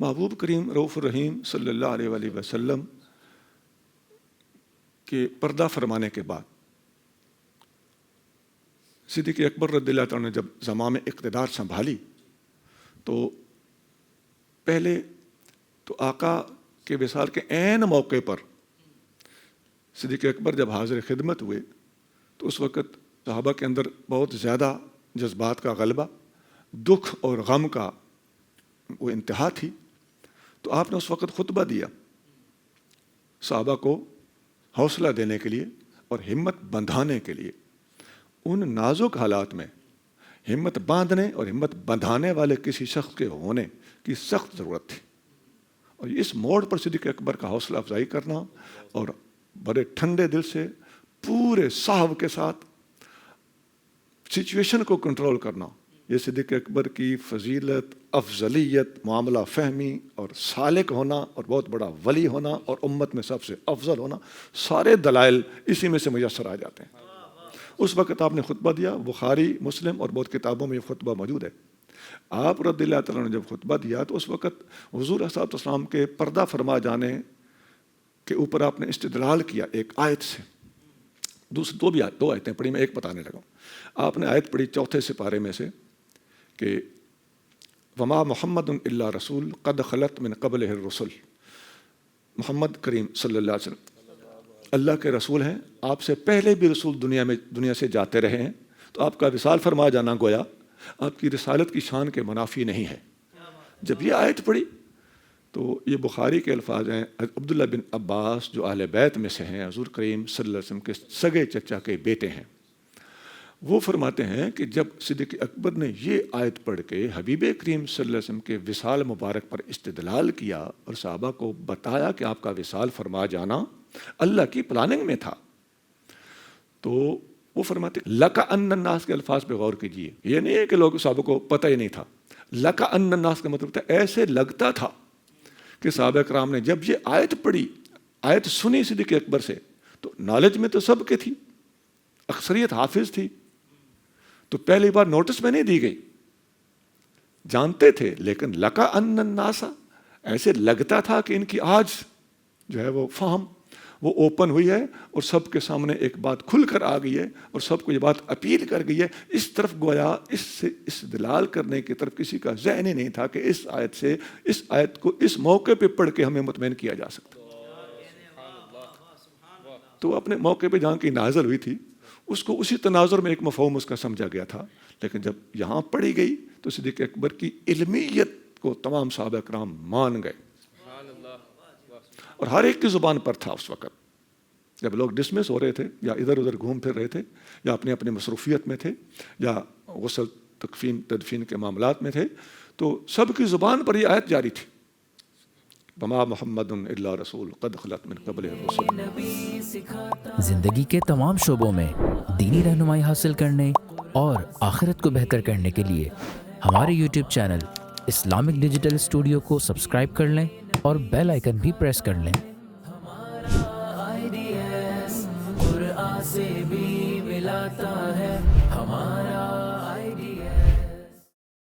محبوب کریم رؤوف الرحیم صلی اللہ علیہ وآلہ وسلم کے پردہ فرمانے کے بعد صدیق اکبر رضی اللہ عنہ نے جب زمام اقتدار سنبھالی تو پہلے تو آقا کے وصال کے عین موقع پر صدیق اکبر جب حاضر خدمت ہوئے تو اس وقت صحابہ کے اندر بہت زیادہ جذبات کا غلبہ، دکھ اور غم کا وہ انتہا تھی. تو آپ نے اس وقت خطبہ دیا صحابہ کو حوصلہ دینے کے لیے اور ہمت بندھانے کے لیے. ان نازک حالات میں ہمت باندھنے اور ہمت بندھانے والے کسی شخص کے ہونے کی سخت ضرورت تھی. اور اس موڑ پر صدیق اکبر کا حوصلہ افزائی کرنا اور بڑے ٹھنڈے دل سے پورے صاحب کے ساتھ سچویشن کو کنٹرول کرنا، یہ صدیق اکبر کی فضیلت، افضلیت، معاملہ فہمی اور سالک ہونا اور بہت بڑا ولی ہونا اور امت میں سب سے افضل ہونا، سارے دلائل اسی میں سے میسر آ جاتے ہیں. اس وقت آپ نے خطبہ دیا. بخاری، مسلم اور بہت کتابوں میں یہ خطبہ موجود ہے. آپ رضی اللہ تعالیٰ نے جب خطبہ دیا تو اس وقت حضور صلی اللہ علیہ وسلم کے پردہ فرما جانے کے اوپر آپ نے استدلال کیا ایک آیت سے. دو آیتیں پڑھی، میں ایک بتانے لگا. آپ نے آیت پڑھی چوتھے سپارے میں سے کہ وما محمد الا رسول قد خلت من قبلہ الرسل. محمد کریم صلی اللہ علیہ وسلم اللہ کے رسول ہیں، آپ سے پہلے بھی رسول دنیا سے جاتے رہے ہیں. تو آپ کا وصال فرما جانا گویا آپ کی رسالت کی شان کے منافی نہیں ہے. جب یہ آیت پڑھی تو یہ بخاری کے الفاظ ہیں. عبداللہ بن عباس جو اہل بیت میں سے ہیں، حضور کریم صلی اللہ علیہ وسلم کے سگے چچا کے بیٹے ہیں، وہ فرماتے ہیں کہ جب صدیق اکبر نے یہ آیت پڑھ کے حبیب کریم صلی اللہ علیہ وسلم کے وصال مبارک پر استدلال کیا اور صحابہ کو بتایا کہ آپ کا وصال فرما جانا اللہ کی پلاننگ میں تھا، تو وہ فرماتے لَكَ أَنَّ النَّاسِ کے الفاظ پہ غور کیجیے. یہ نہیں ہے کہ لوگ صحابہ کو پتہ ہی نہیں تھا. لَكَ أَنَّ النَّاسِ کا مطلب تھا ایسے لگتا تھا کہ صحابہ کرام نے جب یہ آیت پڑھی، آیت سنی صدیق اکبر سے، تو نالج میں تو سب کے تھی، اکثریت حافظ تھی، تو پہلی بار نوٹس میں نہیں دی گئی، جانتے تھے. لیکن لَكَ أَنَّ النَّاسَ ایسے لگتا تھا کہ ان کی آج جو ہے وہ فہم وہ اوپن ہوئی ہے اور سب کے سامنے ایک بات کھل کر آ گئی ہے اور سب کو یہ بات اپیل کر گئی ہے. اس طرف گویا اس سے استدلال کرنے کی طرف کسی کا ذہن ہی نہیں تھا کہ اس آیت کو اس موقع پہ پڑھ کے ہمیں مطمئن کیا جا سکتا. تو اپنے موقع پہ جہاں کی نازل ہوئی تھی اس کو اسی تناظر میں ایک مفہوم اس کا سمجھا گیا تھا. لیکن جب یہاں پڑھی گئی تو صدیق اکبر کی علمیت کو تمام صحابہ کرام مان گئے اور ہر ایک کی زبان پر تھا. اس وقت جب لوگ ڈسمس ہو رہے تھے یا ادھر ادھر گھوم پھر رہے تھے یا اپنی مصروفیت میں تھے یا غسل تکفین تدفین کے معاملات میں تھے، تو سب کی زبان پر یہ آیت جاری تھی وما محمد الا رسول قد خلت من قبلہ الرسل. زندگی کے تمام شعبوں میں دینی رہنمائی حاصل کرنے اور آخرت کو بہتر کرنے کے لیے ہمارے YouTube channel Islamic digital studio کو سبسکرائب کر لیں اور بیل آئیکن بھی پریس کر لیں. قرآن سے بھی ملاتا ہے.